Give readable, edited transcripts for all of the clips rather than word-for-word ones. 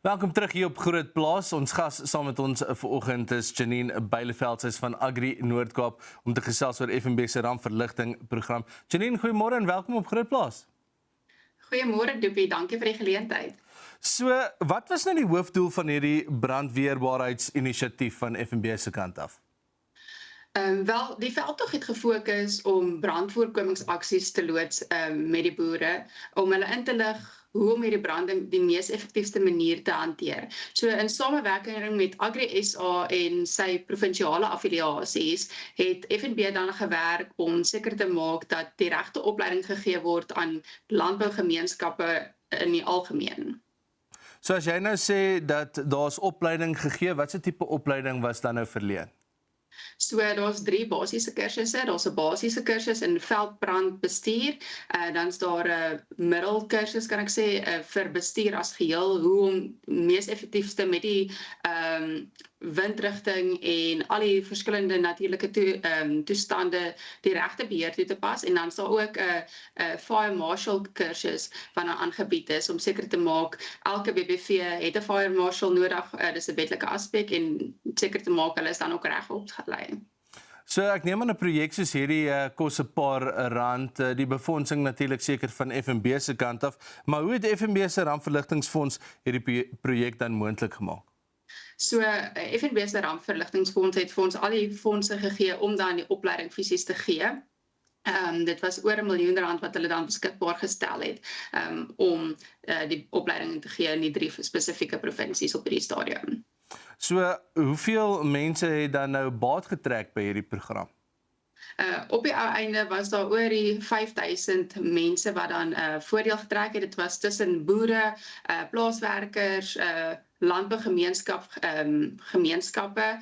Welkom terug hier op Groot Plaas. Ons gas saam met ons vanoggend is Janine Bijleveld, sy is van Agri Noord-Kaap om te gesels oor FNB se rampverligting program. Janine, goeiemôre en welkom op Groot Plaas. Goeiemôre Doopie, dankie vir die geleentheid. So, wat was nou die hoofdoel van hierdie brandweerbaarheidsinisiatief van FNB se kant af? Wel, die veldtog het gefokus om brandvoorkomingsaksies te loods met die boere, om hulle in te lig hoe om hierdie brande die mees effektiefste manier te hanteer. So in samewerking met Agri SA en sy provinsiale affiliasies het FNB dan gewerk om seker te maak dat die regte opleiding gegee word aan landbougemeenskappe in die algemeen. So as jy nou sê dat daar's opleiding gegee, watse tipe opleiding was dan nou verleen? So daar's 3 basiese kursusse. Daar's 'n basiese kursus in veldbrandbestuur, dan's daar 'n middelkursus kan ek sê vir bestuur as geheel, hoe om mees effektiefste met die windrigting en al die verskillende natuurlike toestande die regte beheer toe te pas, en dan's daar ook 'n fire marshal kursus wat aangebied is om seker te maak elke BBV het 'n fire marshal nodig, dis 'n wetlike aspek, en seker te maak hulle is dan ook reg opgelei. So ek neem aan 'n projek soos hierdie kos 'n paar rand, die befondsing natuurlik seker van FNB se kant af, maar hoe het FNB se rampverligtingsfonds hierdie projek dan moontlik gemaak? So FNB se rampverligtingsfonds het vir ons al die fondse gegee om dan die opleiding fisies te gee. Dit was oor R1 miljoen wat hulle dan beskikbaar gestel het om die opleiding te gee in die 3 spesifieke provinsies op hierdie stadium. So, hoeveel mense het dan nou baat getrek by hierdie program? Op die ou einde was daar oor die 5000 mense wat dan voordeel getrek het. Dit was tussen boere, plaaswerkers, landbougemeenskappe,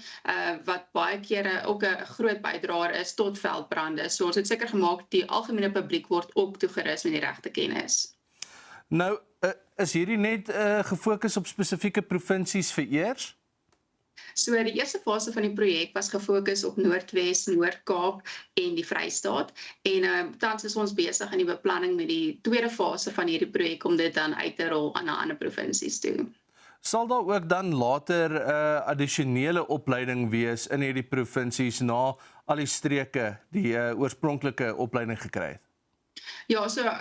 wat baie kere ook 'n groot bydraer is tot veldbrande. So ons het seker gemaak die algemene publiek word ook toegerus met die regte kennis. Nou, is hierdie net gefokus op spesifieke provinsies vereers? So die eerste fase van die projek was gefokus op Noordwes, Noord-Kaap en die Vrystaat, en tans is ons besig in die beplanning met die tweede fase van hierdie projek om dit dan uit te rol aan ander provinsies toe. Sal daar ook dan later addisionele opleiding wees in hierdie provinsies na al die streke die oorspronklike opleiding gekry het? Ja, so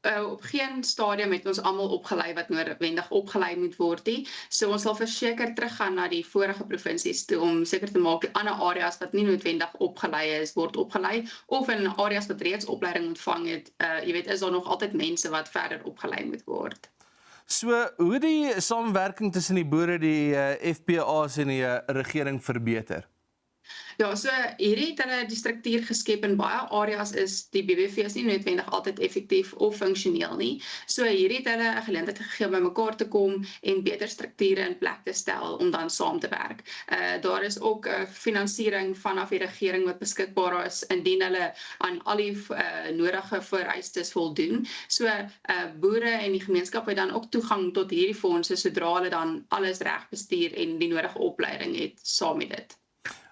op geen stadium het ons almal opgelei wat noodwendig opgelei moet word nie. So ons sal verseker teruggaan na die vorige provinsies toe om seker te maak die ander areas wat nie noodwendig opgelei is, word opgelei, of in areas wat reeds opleiding ontvang het, is daar nog altyd mense wat verder opgelei moet word. So, hoe die samewerking tussen die boere, die FPA's en die regering verbeter? Ja, so hierdie het hulle die struktuur geskep. In baie areas is die BBV's nie noodwendig altyd effektief of funksioneel nie. So hierdie het hulle 'n geleentheid gegee om bymekaar te kom en beter strukture in plek te stel om dan saam te werk. Daar is ook finansiering vanaf die regering wat beskikbaar is indien hulle aan al die nodige vereistes voldoen. So boere en die gemeenskap het dan ook toegang tot hierdie fondse sodra hulle dan alles reg bestuur en die nodige opleiding het saam met dit.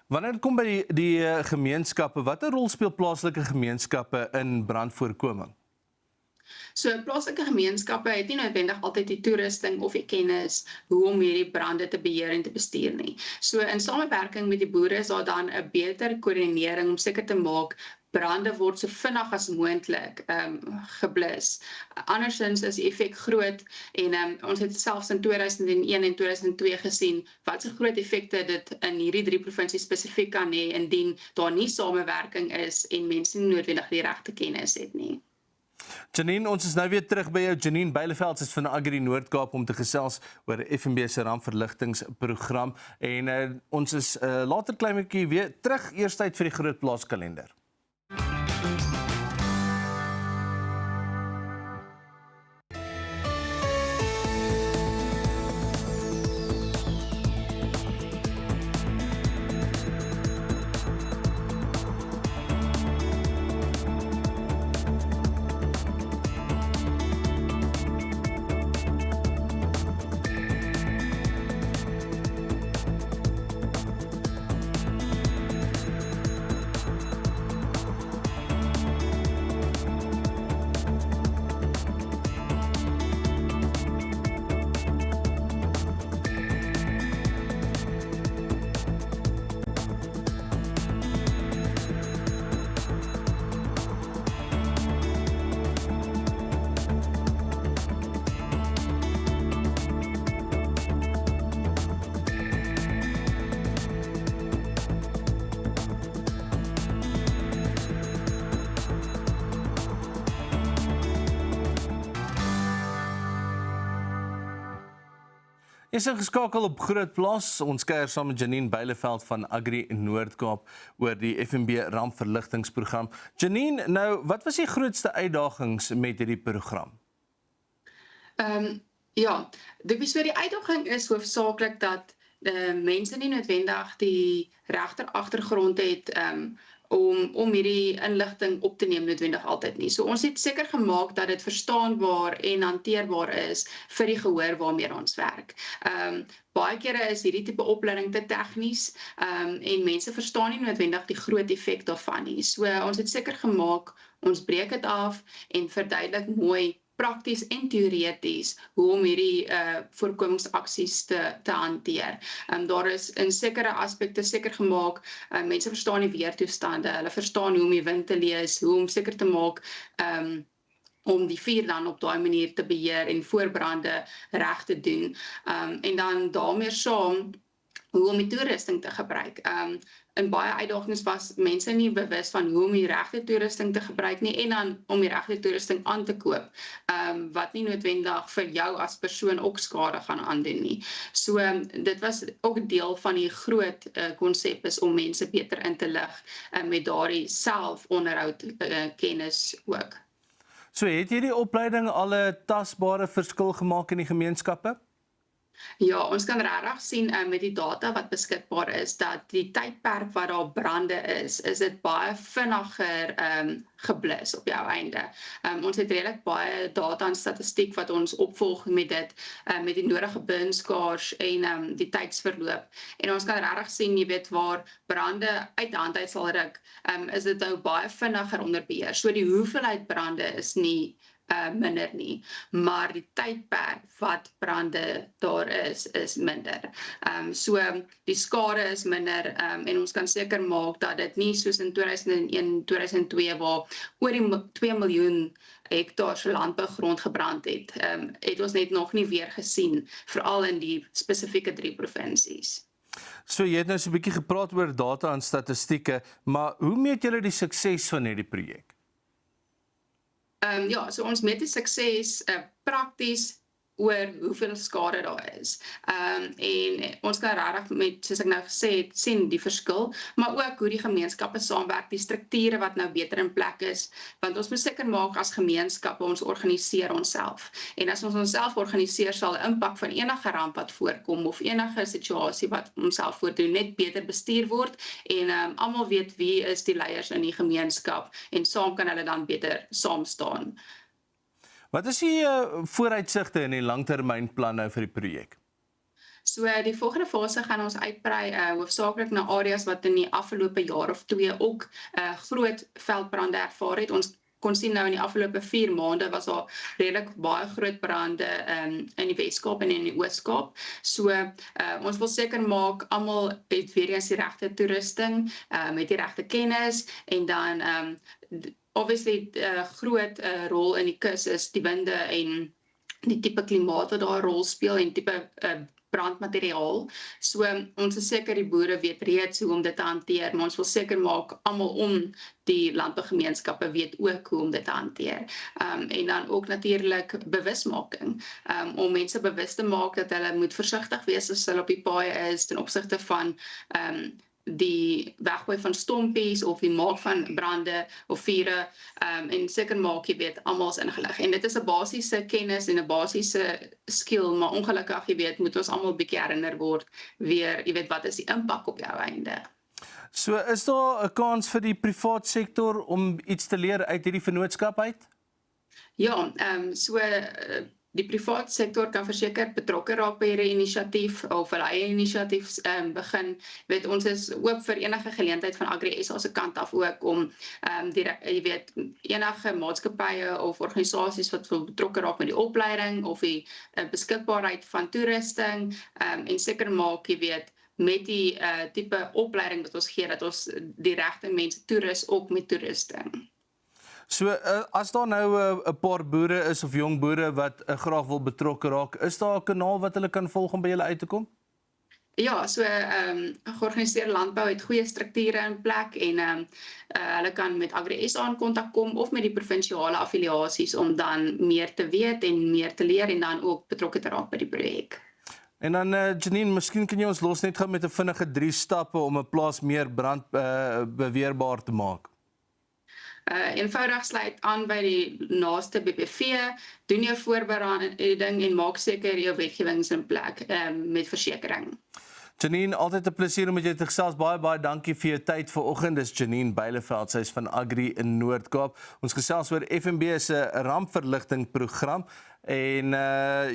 Wanneer dit kom by die gemeenskappe, watter rol speel plaaslike gemeenskappe in brandvoorkoming? So plaaslike gemeenskappe het nie noodwendig altyd die toerusting of die kennis hoe om hierdie brande te beheer en te bestuur nie. So in samewerking met die boere is daar dan 'n beter koördinering om seker te maak brande word so vinnig as moontlik geblus. Andersins is die effek groot, en ons het selfs in 2001 en 2002 gesien wat so groot effekte dit in hierdie 3 provinsies spesifiek kan hê indien daar nie samewerking is en mense nie noodwendig die regte kennis het nie. Janine, ons is nou weer terug by jou. Janine Bijleveld is van Agri Noord-Kaap om te gesels oor FNB se rampverligtingsprogram, en ons is later klein bietjie weer terug, eers tyd vir die Groot Plaas kalender. Is ingeskakel op Groot Plaas. Ons kuier saam met Janine Beileveld van Agri Noord-Kaap oor die FNB rampverligtingsprogram. Janine, nou, wat was die grootste uitdagings met hierdie program? Ja, die uitdaging is hoofsaaklik dat mense nie noodwendig die regte agtergrond het om hierdie inligting op te neem noodwendig altyd nie. So ons het seker gemaak dat dit verstaanbaar en hanteerbaar is vir die gehoor waarmee ons werk. Baie kere is hierdie tipe opleiding te tegnies en mense verstaan nie noodwendig die groot effek daarvan nie. So ons het seker gemaak, ons breek dit af en verduidelik mooi prakties en teoreties hoe om hierdie voorkomingsaksies te hanteer. Daar is in sekere aspekte seker gemaak, mense verstaan die weertoestande, hulle verstaan hoe om die wind te lees, hoe om seker te maak om die vuur dan op daai manier te beheer en voorbrande reg te doen. En dan daarmee saam hoe om die toerusting te gebruik. In baie uitdagings was mense nie bewus van hoe om die regte toerusting te gebruik nie en dan om die regte toerusting aan te koop, wat nie noodwendig vir jou as persoon ook skade gaan aandoen nie. So dit was ook deel van die groot konsep is om mense beter in te lig met daardie selfonderhoud kennis ook. So het hierdie opleiding al 'n tasbare verskil gemaak in die gemeenskappe? Ja, ons kan regtig sien met die data wat beskikbaar is, dat die tydperk wat daar brande is dit baie vinniger geblus op jou einde. Ons het redelik baie data en statistiek wat ons opvolg met dit, met die nodige burnskaars en die tydsverloop. En ons kan regtig sien, jy weet, waar brande uit de hand uit sal ruk, is dit nou baie vinniger onder beheer. So die hoeveelheid brande is nie minder nie, maar die tydperk wat brande daar is minder. So die skade is minder en ons kan seker maak dat dit nie soos in 2001, 2002 waar oor die 2 miljoen hektaar landbougrond gebrand het ons net nog nie weer gesien, veral in die spesifieke 3 provinsies. So jy het nou so 'n bietjie gepraat oor data en statistieke, maar hoe meet julle die sukses van hierdie projek? Ja, so ons meet die sukses prakties oor hoeveel skade daar is. En ons kan regtig met, soos ek nou gesê het, sien die verskil, maar ook hoe die gemeenskappe saamwerk, die strukture wat nou beter in plek is, want ons moet seker maak as gemeenskappe ons organiseer onsself. En as ons onsself organiseer, sal 'n impak van enige ramp wat voorkom of enige situasie wat onsself voordoen net beter bestuur word en almal weet wie is die leiers in die gemeenskap en saam kan hulle dan beter saam staan. Wat is die vooruitsigte in die langtermynplan nou vir die projek? So die volgende fase gaan ons uitbrei hoofsaaklik na areas wat in die afgelope jaar of 2 ook groot veldbrande ervaar het. Ons kon sien nou in die afgelope 4 maande was daar redelik baie groot brande in die Wes-Kaap en in die Oos-Kaap. So ons wil seker maak almal het weer eens die regte toerusting, met die regte kennis en dan obviously groot rol in die kus is die winde en die tipe klimaat wat daar 'n rol speel en tipe brandmateriaal. So ons is seker die boere weet reeds hoe om dit te hanteer, maar ons wil seker maak almal om die landbougemeenskappe weet ook hoe om dit te hanteer. En dan ook natuurlik bewusmaking, om mense bewus te maak dat hulle moet versigtig wees as hulle op die paaie is ten opsigte van die weggooi van stompies of die maak van brande of vure en seker maak jy weet almal is ingelig. En dit is 'n basiese kennis en 'n basiese skill, maar ongelukkig jy weet moet ons almal bietjie herinner word weer, jy weet wat is die impak op jou einde. So is daar 'n kans vir die privaat sektor om iets te leer uit hierdie vennootskap uit? Ja, die private sektor kan verseker betrokke raak by hierdie inisiatief of hulle eie inisiatief begin. Weet ons is oop vir enige geleentheid van Agri SA se kant af ook om jy weet enige maatskappye of organisasies wat wil betrokke raak met die opleiding of die beskikbaarheid van toerusting en seker maak jy weet met die tipe opleiding wat ons gee dat ons die regte mense toerus ook met toerusting. So as daar nou 'n paar boere is of jong boere wat graag wil betrokke raak, is daar 'n kanaal wat hulle kan volg om by julle uit te kom? Ja, so georganiseerde landbou het goeie strukture in plek en hulle kan met Agri SA in kontak kom of met die provinsiale affiliasies om dan meer te weet en meer te leer en dan ook betrokke te raak by die projek. En dan Janine, miskien kan jy ons los net gaan met 'n vinnige 3 stappe om 'n plaas meer brandbeweerbaar te maak. Eenvoudig sluit aan by die naaste BPV, doen jou voorbereiding en maak seker jou wetgewing is in plek met versekering. Janine, altyd 'n plesier om met jou te gesels. Baie dankie vir jou tyd vanoggend. Dis Janine Beileveld, sy is van Agri in Noord-Kaap. Ons gesels oor FNB se rampverligting program. En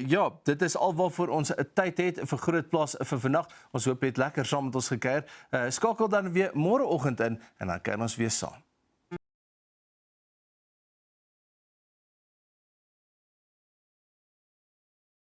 ja, dit is alwaarvoor ons 'n tyd het vir Groot Plaas vir vandag. Ons hoop jy het lekker saam met ons gekuier. Skakel dan weer môreoggend in en dan kuier ons weer saam.